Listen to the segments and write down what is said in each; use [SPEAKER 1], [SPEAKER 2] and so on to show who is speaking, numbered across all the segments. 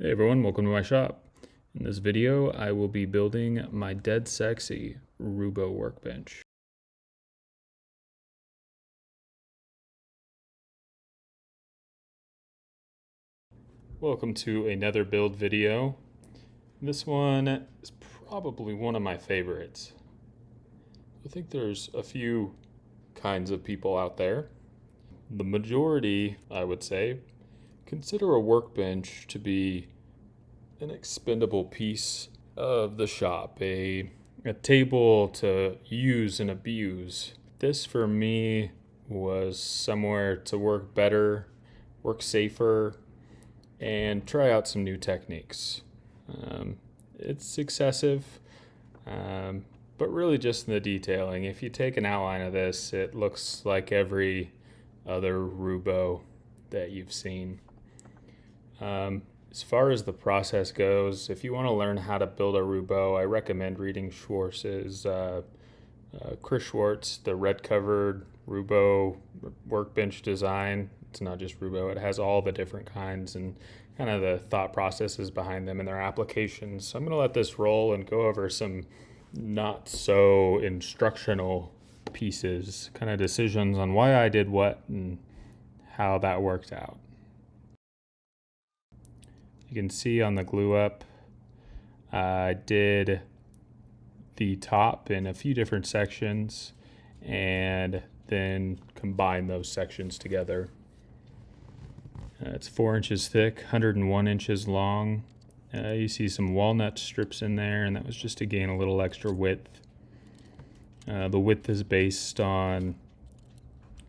[SPEAKER 1] Hey everyone, welcome to my shop. In this video, I will be building my dead sexy Roubo workbench. Welcome to another build video. This one is probably one of my favorites. I think there's a few kinds of people out there. The majority, I would say, consider a workbench to be an expendable piece of the shop, a table to use and abuse. This for me was somewhere to work better, work safer, and try out some new techniques. It's excessive, but really just in the detailing. If you take an outline of this, it looks like every other Roubo that you've seen. As far as the process goes, if you want to learn how to build a Roubo, I recommend reading Schwartz's, Chris Schwartz, the red covered Roubo workbench design. It's not just Roubo, it has all the different kinds and kind of the thought processes behind them and their applications. So I'm going to let this roll and go over some not so instructional pieces, kind of decisions on why I did what and how that worked out. You can see on the glue up, I did the top in a few different sections and then combine those sections together. It's 4 inches thick, 101 inches long. You see some walnut strips in there, and that was just to gain a little extra width. The width is based on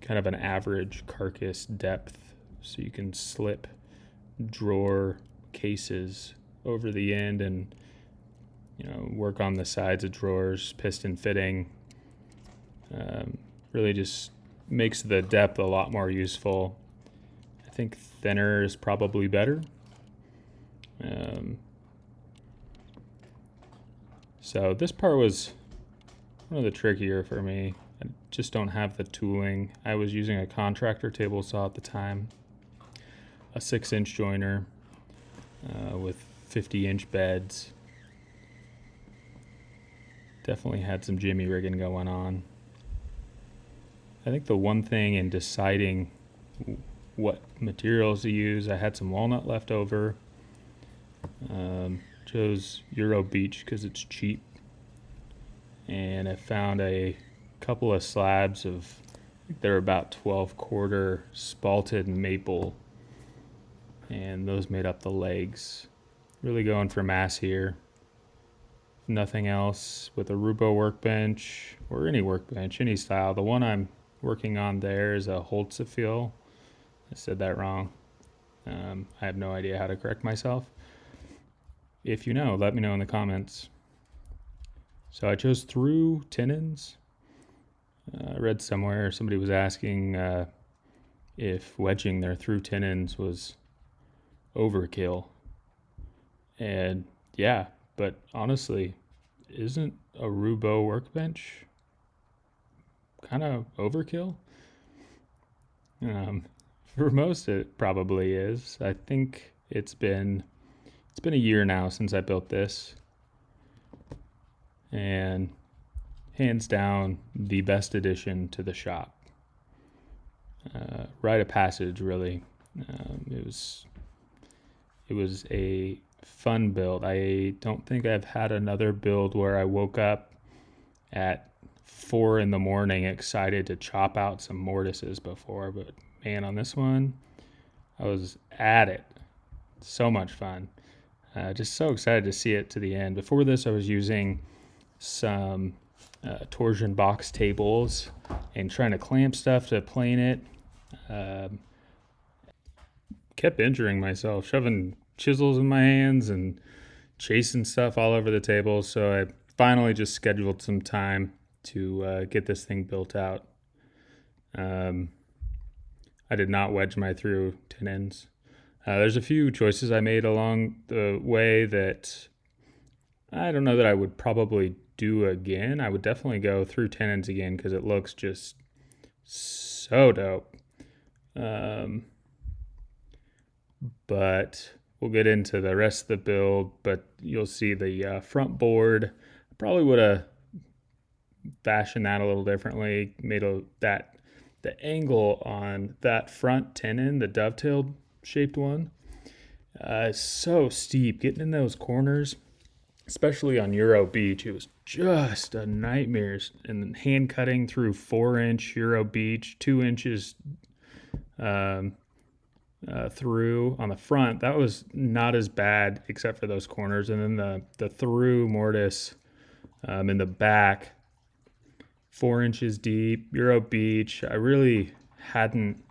[SPEAKER 1] kind of an average carcass depth, so you can slip drawer cases over the end and work on the sides of drawers, piston fitting. Really just makes the depth a lot more useful. I think thinner is probably better. So this part was one of the trickier for me. I just don't have the tooling. I was using a contractor table saw at the time, a 6-inch joiner with 50-inch beds. Definitely had some jimmy rigging going on. I think the one thing in deciding what materials to use, I had some walnut left over. Chose Euro Beach because it's cheap. And I found a couple of slabs of, I think they're about 12-quarter spalted maple. And those made up the legs. Really going for mass here. Nothing else with a Roubo workbench or any workbench, any style. The one I'm working on there is a Holtzapfel. I said that wrong. I have no idea how to correct myself. If you know, let me know in the comments. So I chose through tenons. I read somewhere somebody was asking if wedging their through tenons was overkill. And yeah, but honestly, isn't a Roubo workbench kind of overkill? For most it probably is. I think it's been a year now since I built this, and hands down the best addition to the shop. Rite of passage, really. It was a fun build. I don't think I've had another build where I woke up at 4 in the morning excited to chop out some mortises before, but man, on this one, I was at it. So much fun. Just so excited to see it to the end. Before this, I was using some torsion box tables and trying to clamp stuff to plane it. Kept injuring myself, shoving chisels in my hands and chasing stuff all over the table. So I finally just scheduled some time to get this thing built out. I did not wedge my through tenons. There's a few choices I made along the way that I don't know that I would probably do again. I would definitely go through tenons again because it looks just so dope. But we'll get into the rest of the build, but you'll see the front board. Probably would have fashioned that a little differently, made the angle on that front tenon, the dovetailed shaped one, is so steep. Getting in those corners, especially on Euro Beach, it was just a nightmare. And hand cutting through 4-inch Euro Beach, 2 inches through on the front, that was not as bad except for those corners. And then the through mortise in the back, 4 inches deep, Euro Beach. I really hadn't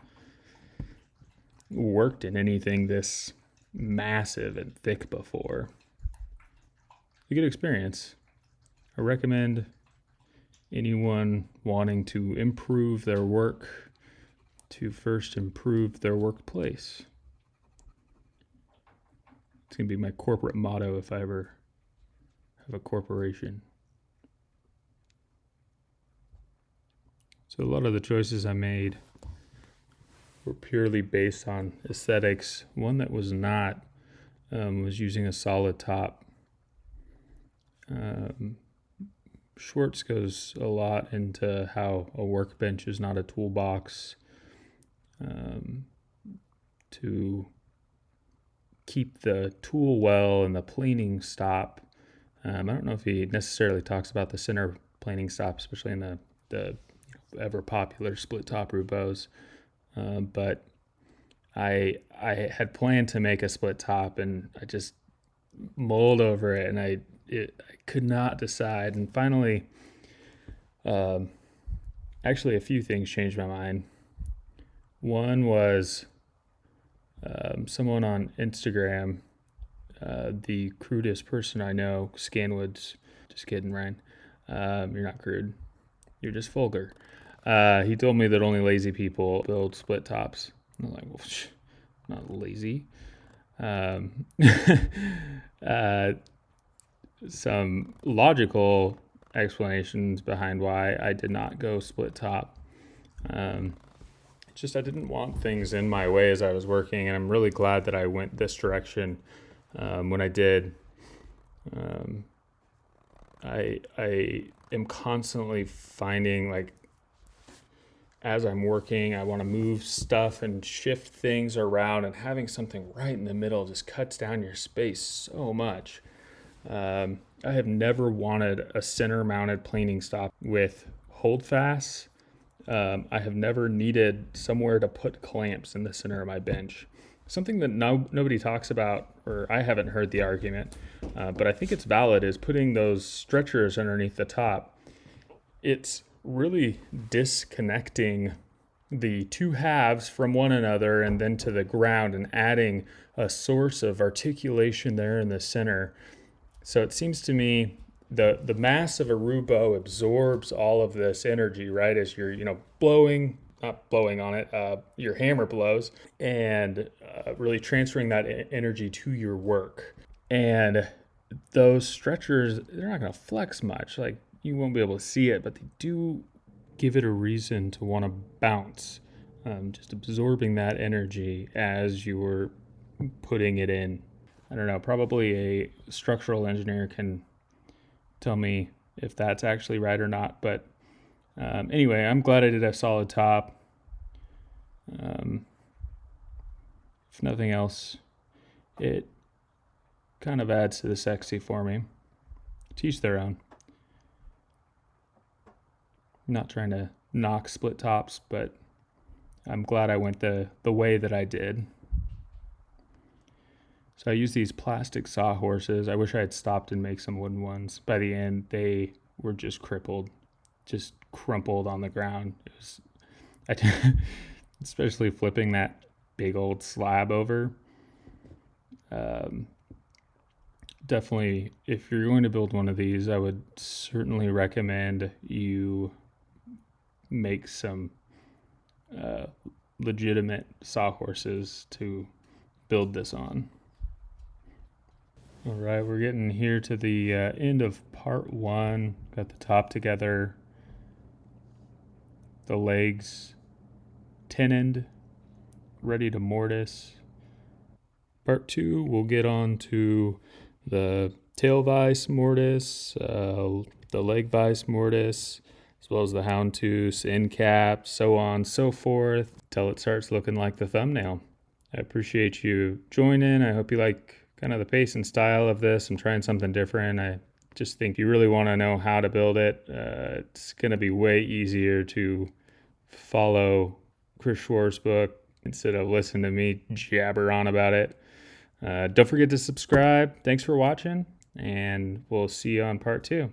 [SPEAKER 1] worked in anything this massive and thick before. A good experience. I recommend anyone wanting to improve their work to first improve their workplace. It's going to be my corporate motto if I ever have a corporation. So a lot of the choices I made were purely based on aesthetics. One that was not was using a solid top. Schwartz goes a lot into how a workbench is not a toolbox, to keep the tool well and the planing stop. I don't know if he necessarily talks about the center planing stop, especially in the ever popular split top Roubos, but I had planned to make a split top, and I just mulled over it, and I could not decide. And finally, actually a few things changed my mind. One was someone on Instagram, the crudest person I know, Scanwoods. Just kidding, Ryan. You're not crude. You're just vulgar. He told me that only lazy people build split tops. I'm like, well, I'm not lazy. Some logical explanations behind why I did not go split top. Just I didn't want things in my way as I was working, and I'm really glad that I went this direction when I did. I am constantly finding, like, as I'm working, I want to move stuff and shift things around, and having something right in the middle just cuts down your space so much. I have never wanted a center mounted planing stop with holdfasts. I have never needed somewhere to put clamps in the center of my bench. Something that nobody talks about, or I haven't heard the argument, but I think it's valid, is putting those stretchers underneath the top. It's really disconnecting the two halves from one another and then to the ground, and adding a source of articulation there in the center. So it seems to me the mass of a Roubo absorbs all of this energy, right? As you're, not blowing on it, your hammer blows, and really transferring that energy to your work. And those stretchers, they're not going to flex much. Like, you won't be able to see it, but they do give it a reason to want to bounce. Just absorbing that energy as you're putting it in. I don't know, probably a structural engineer can tell me if that's actually right or not. But anyway, I'm glad I did a solid top. If nothing else, it kind of adds to the sexy for me. To each their own. I'm not trying to knock split tops, but I'm glad I went the way that I did. So I used these plastic sawhorses. I wish I had stopped and make some wooden ones. By the end, they were just crippled, just crumpled on the ground. It was, especially flipping that big old slab over. Definitely, if you're going to build one of these, I would certainly recommend you make some legitimate sawhorses to build this on. All right, we're getting here to the end of part one. Got the top together, the legs tenoned, ready to mortise. Part 2, we'll get on to the tail vise mortise, the leg vise mortise, as well as the houndtooth, end cap, so on, so forth, till it starts looking like the thumbnail. I appreciate you joining. I hope you like kind of the pace and style of this. I'm trying something different. I just think you really want to know how to build it. It's going to be way easier to follow Chris Schwartz's book instead of listening to me jabber on about it. Don't forget to subscribe. Thanks for watching, and we'll see you on part 2.